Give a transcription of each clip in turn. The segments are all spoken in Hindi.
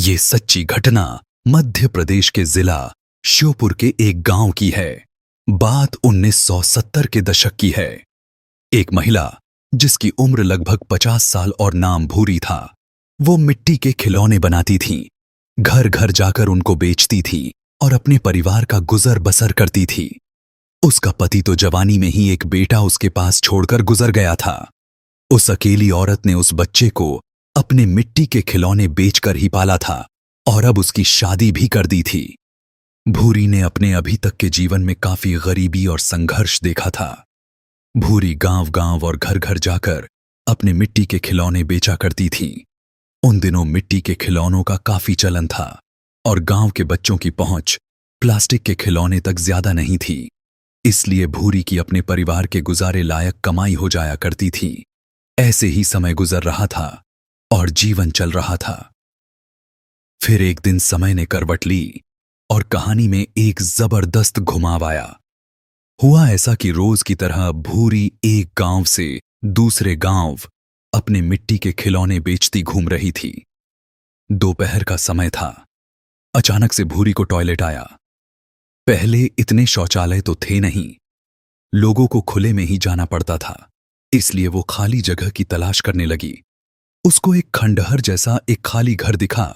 ये सच्ची घटना मध्य प्रदेश के जिला श्योपुर के एक गांव की है। बात 1970 के दशक की है। एक महिला जिसकी उम्र लगभग 50 साल और नाम भूरी था, वो मिट्टी के खिलौने बनाती थी, घर घर जाकर उनको बेचती थी और अपने परिवार का गुजर बसर करती थी। उसका पति तो जवानी में ही एक बेटा उसके पास छोड़कर गुजर गया था। उस अकेली औरत ने उस बच्चे को अपने मिट्टी के खिलौने बेचकर ही पाला था और अब उसकी शादी भी कर दी थी। भूरी ने अपने अभी तक के जीवन में काफी गरीबी और संघर्ष देखा था। भूरी गांव-गांव और घर-घर जाकर अपने मिट्टी के खिलौने बेचा करती थी। उन दिनों मिट्टी के खिलौनों का काफी चलन था और गांव के बच्चों की पहुंच प्लास्टिक के खिलौने तक ज्यादा नहीं थी। इसलिए भूरी की अपने परिवार के गुजारे लायक कमाई हो जाया करती थी। ऐसे ही समय गुजर रहा था और जीवन चल रहा था। फिर एक दिन समय ने करवट ली और कहानी में एक जबरदस्त घुमाव आया। हुआ ऐसा कि रोज की तरह भूरी एक गांव से दूसरे गांव अपने मिट्टी के खिलौने बेचती घूम रही थी। दोपहर का समय था। अचानक से भूरी को टॉयलेट आया। पहले इतने शौचालय तो थे नहीं, लोगों को खुले में ही जाना पड़ता था, इसलिए वो खाली जगह की तलाश करने लगी। उसको एक खंडहर जैसा एक खाली घर दिखा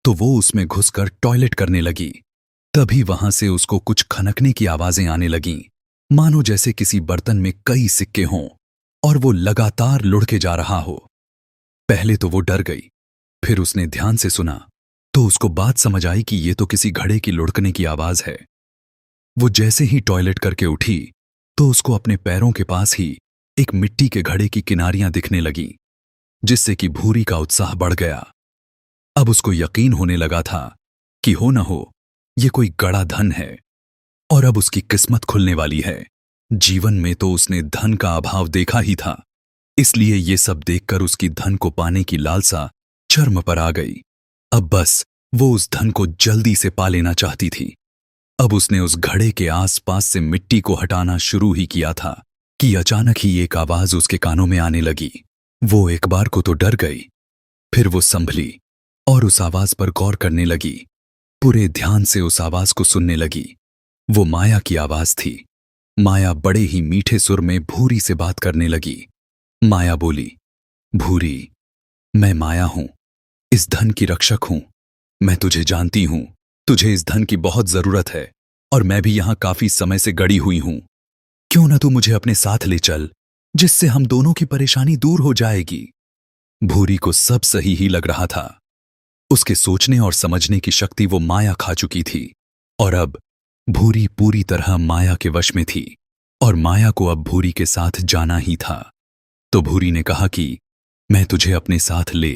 तो वो उसमें घुसकर टॉयलेट करने लगी। तभी वहां से उसको कुछ खनकने की आवाजें आने लगीं, मानो जैसे किसी बर्तन में कई सिक्के हों और वो लगातार लुढ़के जा रहा हो। पहले तो वो डर गई, फिर उसने ध्यान से सुना तो उसको बात समझ आई कि ये तो किसी घड़े की लुढ़कने की आवाज है। वो जैसे ही टॉयलेट करके उठी तो उसको अपने पैरों के पास ही एक मिट्टी के घड़े की किनारियां दिखने लगीं, जिससे कि भूरी का उत्साह बढ़ गया। अब उसको यकीन होने लगा था कि हो न हो ये कोई गड़ा धन है और अब उसकी किस्मत खुलने वाली है। जीवन में तो उसने धन का अभाव देखा ही था, इसलिए ये सब देखकर उसकी धन को पाने की लालसा चरम पर आ गई। अब बस वो उस धन को जल्दी से पा लेना चाहती थी। अब उसने उस घड़े के आसपास से मिट्टी को हटाना शुरू ही किया था कि अचानक ही एक आवाज उसके कानों में आने लगी। वो एक बार को तो डर गई, फिर वो संभली और उस आवाज पर गौर करने लगी। पूरे ध्यान से उस आवाज को सुनने लगी। वो माया की आवाज थी। माया बड़े ही मीठे सुर में भूरी से बात करने लगी। माया बोली, भूरी, मैं माया हूं, इस धन की रक्षक हूं। मैं तुझे जानती हूं, तुझे इस धन की बहुत जरूरत है और मैं भी यहां काफी समय से गड़ी हुई हूं। क्यों ना तू मुझे अपने साथ ले चल, जिससे हम दोनों की परेशानी दूर हो जाएगी। भूरी को सब सही ही लग रहा था। उसके सोचने और समझने की शक्ति वो माया खा चुकी थी और अब भूरी पूरी तरह माया के वश में थी और माया को अब भूरी के साथ जाना ही था। तो भूरी ने कहा कि मैं तुझे अपने साथ ले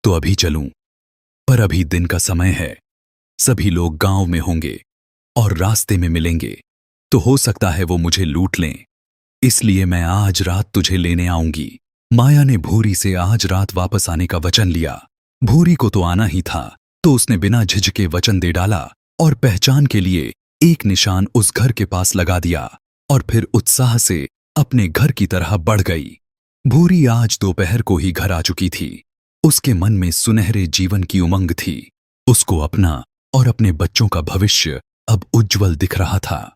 तो अभी चलूं, पर अभी दिन का समय है, सभी लोग गांव में होंगे और रास्ते में मिलेंगे, तो हो सकता है वो मुझे लूट लें, इसलिए मैं आज रात तुझे लेने आऊंगी। माया ने भूरी से आज रात वापस आने का वचन लिया। भूरी को तो आना ही था, तो उसने बिना झिझके वचन दे डाला और पहचान के लिए एक निशान उस घर के पास लगा दिया और फिर उत्साह से अपने घर की तरह बढ़ गई। भूरी आज दोपहर को ही घर आ चुकी थी। उसके मन में सुनहरे जीवन की उमंग थी। उसको अपना और अपने बच्चों का भविष्य अब उज्जवल दिख रहा था।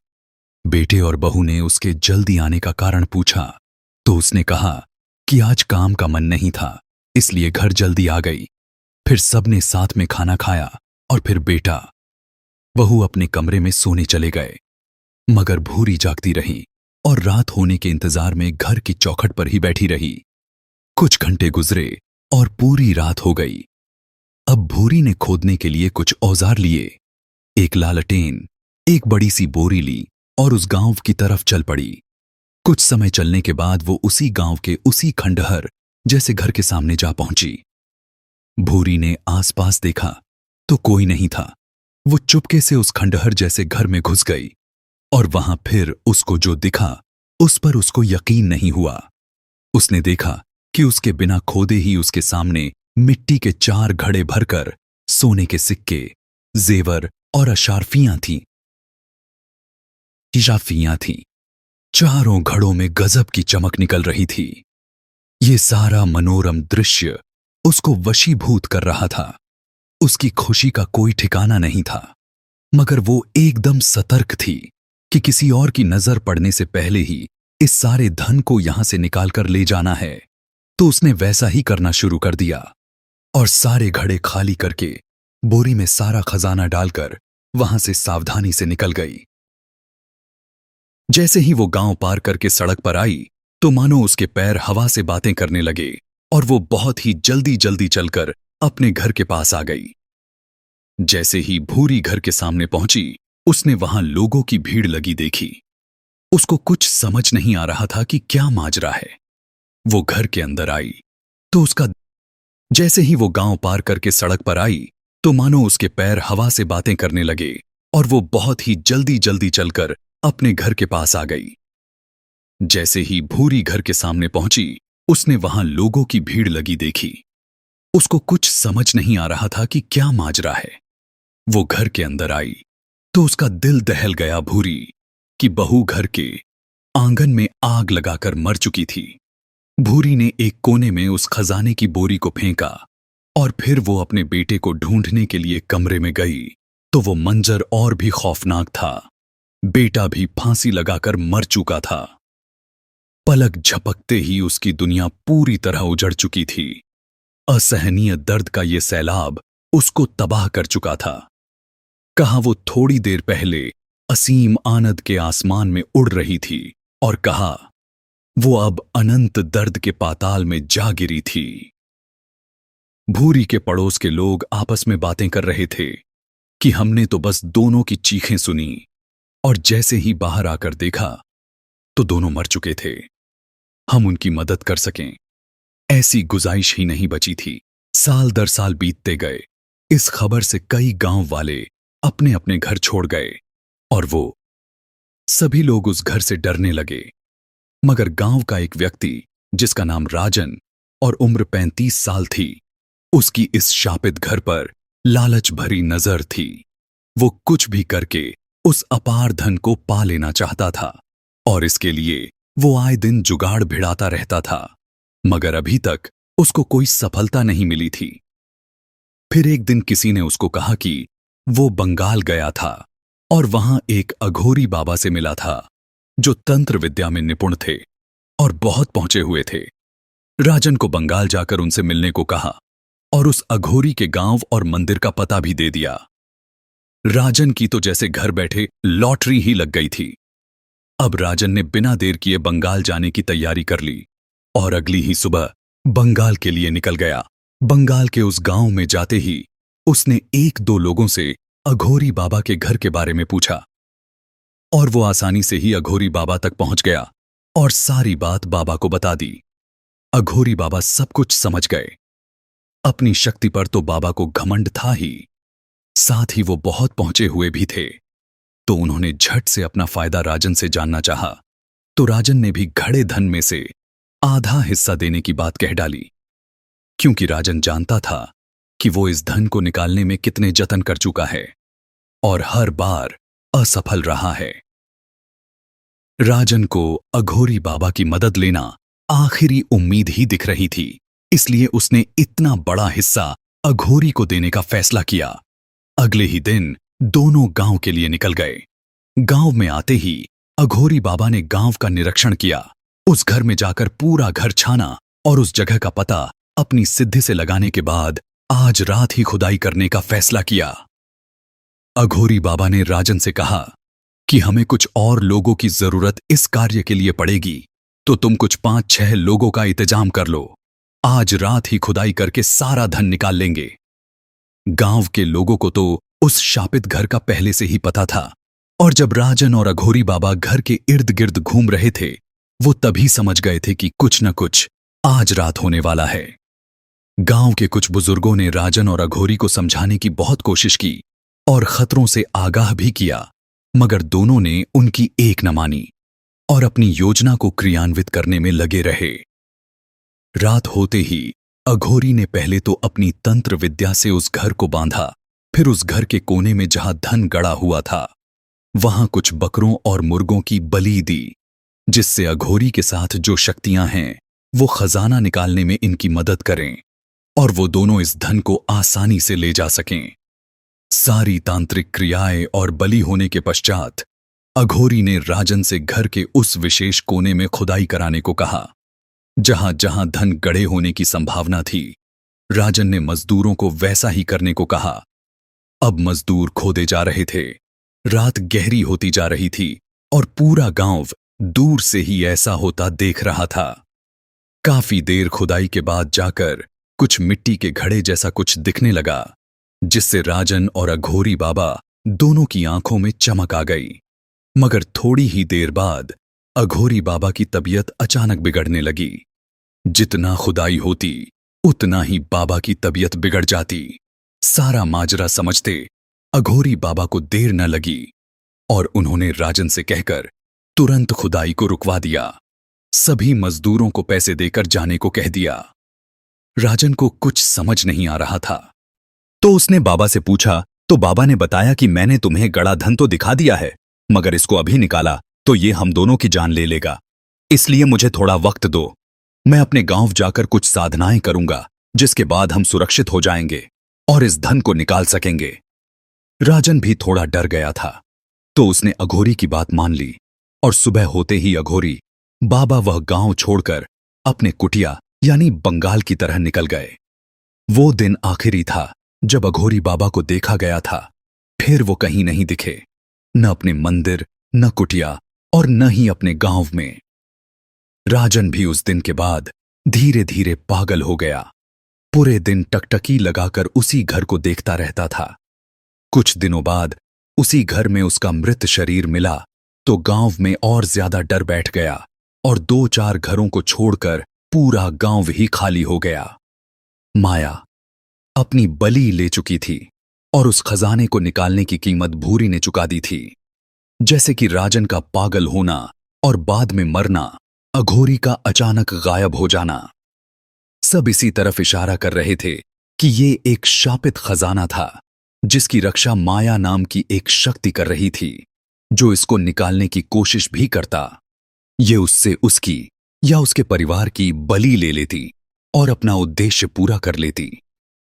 बेटे और बहू ने उसके जल्दी आने का कारण पूछा तो उसने कहा कि आज काम का मन नहीं था, इसलिए घर जल्दी आ गई। फिर सबने साथ में खाना खाया और फिर बेटा बहू अपने कमरे में सोने चले गए, मगर भूरी जागती रही और रात होने के इंतजार में घर की चौखट पर ही बैठी रही। कुछ घंटे गुजरे और पूरी रात हो गई। अब भूरी ने खोदने के लिए कुछ औजार लिए, एक लालटेन, एक बड़ी सी बोरी ली और उस गांव की तरफ चल पड़ी। कुछ समय चलने के बाद वो उसी गांव के उसी खंडहर जैसे घर के सामने जा पहुंची। भूरी ने आसपास देखा तो कोई नहीं था। वो चुपके से उस खंडहर जैसे घर में घुस गई और वहां फिर उसको जो दिखा उस पर उसको यकीन नहीं हुआ। उसने देखा कि उसके बिना खोदे ही उसके सामने मिट्टी के 4 घड़े भरकर सोने के सिक्के, जेवर और अशारफियां थीं। चारों घड़ों में गजब की चमक निकल रही थी। ये सारा मनोरम दृश्य उसको वशीभूत कर रहा था। उसकी खुशी का कोई ठिकाना नहीं था, मगर वो एकदम सतर्क थी कि किसी और की नजर पड़ने से पहले ही इस सारे धन को यहां से निकालकर ले जाना है। तो उसने वैसा ही करना शुरू कर दिया और सारे घड़े खाली करके बोरी में सारा खजाना डालकर वहां से सावधानी से निकल गई। जैसे ही वो गांव पार करके सड़क पर आई तो मानो उसके पैर हवा से बातें करने लगे और वो बहुत ही जल्दी जल्दी चलकर अपने घर के पास आ गई। जैसे ही भूरी घर के सामने पहुंची उसने वहां लोगों की भीड़ लगी देखी। उसको कुछ समझ नहीं आ रहा था कि क्या माजरा है। वो घर के अंदर आई तो उसका जैसे ही वो गांव पार करके सड़क पर आई तो मानो उसके पैर हवा से बातें करने लगे और वो बहुत ही जल्दी जल्दी चलकर अपने घर के पास आ गई। जैसे ही भूरी घर के सामने पहुंची उसने वहां लोगों की भीड़ लगी देखी। उसको कुछ समझ नहीं आ रहा था कि क्या माजरा है। वो घर के अंदर आई तो उसका दिल दहल गया भूरी कि बहू घर के आंगन में आग लगाकर मर चुकी थी। भूरी ने एक कोने में उस खजाने की बोरी को फेंका और फिर वो अपने बेटे को ढूंढने के लिए कमरे में गई तो वो मंजर और भी खौफनाक था। बेटा भी फांसी लगाकर मर चुका था। पलक झपकते ही उसकी दुनिया पूरी तरह उजड़ चुकी थी। असहनीय दर्द का ये सैलाब उसको तबाह कर चुका था। कहा वो थोड़ी देर पहले असीम आनंद के आसमान में उड़ रही थी और कहा वो अब अनंत दर्द के पाताल में जा गिरी थी। भूरी के पड़ोस के लोग आपस में बातें कर रहे थे कि हमने तो बस दोनों की चीखें सुनी और जैसे ही बाहर आकर देखा तो दोनों मर चुके थे। हम उनकी मदद कर सकें ऐसी गुजाइश ही नहीं बची थी। साल दर साल बीतते गए। इस खबर से कई गांव वाले अपने अपने घर छोड़ गए और वो सभी लोग उस घर से डरने लगे। मगर गांव का एक व्यक्ति जिसका नाम राजन और उम्र 35 साल थी, उसकी इस शापित घर पर लालच भरी नजर थी। वो कुछ भी करके उस अपार धन को पा लेना चाहता था और इसके लिए वो आए दिन जुगाड़ भिड़ाता रहता था, मगर अभी तक उसको कोई सफलता नहीं मिली थी। फिर एक दिन किसी ने उसको कहा कि वो बंगाल गया था और वहां एक अघोरी बाबा से मिला था जो तंत्र विद्या में निपुण थे और बहुत पहुंचे हुए थे। राजन को बंगाल जाकर उनसे मिलने को कहा और उस अघोरी के गांव और मंदिर का पता भी दे दिया। राजन की तो जैसे घर बैठे लॉटरी ही लग गई थी। अब राजन ने बिना देर किए बंगाल जाने की तैयारी कर ली और अगली ही सुबह बंगाल के लिए निकल गया। बंगाल के उस गांव में जाते ही उसने एक दो लोगों से अघोरी बाबा के घर के बारे में पूछा और वो आसानी से ही अघोरी बाबा तक पहुंच गया और सारी बात बाबा को बता दी। अघोरी बाबा सब कुछ समझ गए। अपनी शक्ति पर तो बाबा को घमंड था ही, साथ ही वो बहुत पहुंचे हुए भी थे। तो उन्होंने झट से अपना फायदा राजन से जानना चाहा तो राजन ने भी घड़े धन में से आधा हिस्सा देने की बात कह डाली, क्योंकि राजन जानता था कि वो इस धन को निकालने में कितने जतन कर चुका है और हर बार असफल रहा है। राजन को अघोरी बाबा की मदद लेना आखिरी उम्मीद ही दिख रही थी, इसलिए उसने इतना बड़ा हिस्सा अघोरी को देने का फैसला किया। अगले ही दिन दोनों गांव के लिए निकल गए। गांव में आते ही अघोरी बाबा ने गांव का निरीक्षण किया। उस घर में जाकर पूरा घर छाना और उस जगह का पता अपनी सिद्धि से लगाने के बाद आज रात ही खुदाई करने का फैसला किया। अघोरी बाबा ने राजन से कहा कि हमें कुछ और लोगों की जरूरत इस कार्य के लिए पड़ेगी, तो तुम कुछ 5-6 लोगों का इंतजाम कर लो। आज रात ही खुदाई करके सारा धन निकाल लेंगे। गांव के लोगों को तो उस शापित घर का पहले से ही पता था और जब राजन और अघोरी बाबा घर के इर्द गिर्द घूम रहे थे वो तभी समझ गए थे कि कुछ न कुछ आज रात होने वाला है। गांव के कुछ बुजुर्गों ने राजन और अघोरी को समझाने की बहुत कोशिश की और खतरों से आगाह भी किया, मगर दोनों ने उनकी एक न मानी और अपनी योजना को क्रियान्वित करने में लगे रहे। रात होते ही अघोरी ने पहले तो अपनी तंत्र विद्या से उस घर को बांधा, फिर उस घर के कोने में जहां धन गड़ा हुआ था वहां कुछ बकरों और मुर्गों की बलि दी, जिससे अघोरी के साथ जो शक्तियां हैं वो खजाना निकालने में इनकी मदद करें। और वो दोनों इस धन को आसानी से ले जा सकें। सारी तांत्रिक क्रियाएं और बलि होने के पश्चात अघोरी ने राजन से घर के उस विशेष कोने में खुदाई कराने को कहा जहां जहां धन गड़े होने की संभावना थी। राजन ने मजदूरों को वैसा ही करने को कहा। अब मजदूर खोदे जा रहे थे। रात गहरी होती जा रही थी और पूरा गांव दूर से ही ऐसा होता देख रहा था। काफी देर खुदाई के बाद जाकर कुछ मिट्टी के घड़े जैसा कुछ दिखने लगा, जिससे राजन और अघोरी बाबा दोनों की आंखों में चमक आ गई। मगर थोड़ी ही देर बाद अघोरी बाबा की तबीयत अचानक बिगड़ने लगी। जितना खुदाई होती उतना ही बाबा की तबीयत बिगड़ जाती। सारा माजरा समझते अघोरी बाबा को देर न लगी और उन्होंने राजन से कहकर तुरंत खुदाई को रुकवा दिया। सभी मजदूरों को पैसे देकर जाने को कह दिया। राजन को कुछ समझ नहीं आ रहा था, तो उसने बाबा से पूछा तो बाबा ने बताया कि मैंने तुम्हें गड़ा धन तो दिखा दिया है, मगर इसको अभी निकाला तो ये हम दोनों की जान ले लेगा। इसलिए मुझे थोड़ा वक्त दो। मैं अपने गांव जाकर कुछ साधनाएं करूंगा, जिसके बाद हम सुरक्षित हो जाएंगे और इस धन को निकाल सकेंगे। राजन भी थोड़ा डर गया था, तो उसने अघोरी की बात मान ली और सुबह होते ही अघोरी बाबा वह गांव छोड़कर अपने कुटिया यानी बंगाल की तरह निकल गए। वो दिन आखिरी था जब अघोरी बाबा को देखा गया था। फिर वो कहीं नहीं दिखे, न अपने मंदिर, न कुटिया और न ही अपने गांव में। राजन भी उस दिन के बाद धीरे धीरे पागल हो गया। पूरे दिन टकटकी लगाकर उसी घर को देखता रहता था। कुछ दिनों बाद उसी घर में उसका मृत शरीर मिला तो गांव में और ज्यादा डर बैठ गया और 2-4 घरों को छोड़कर पूरा गांव ही खाली हो गया। माया अपनी बलि ले चुकी थी और उस खजाने को निकालने की कीमत भूरी ने चुका दी थी। जैसे कि राजन का पागल होना और बाद में मरना, अघोरी का अचानक गायब हो जाना, सब इसी तरफ इशारा कर रहे थे कि ये एक शापित खजाना था जिसकी रक्षा माया नाम की एक शक्ति कर रही थी। जो इसको निकालने की कोशिश भी करता, ये उससे उसकी या उसके परिवार की बलि ले लेती और अपना उद्देश्य पूरा कर लेती।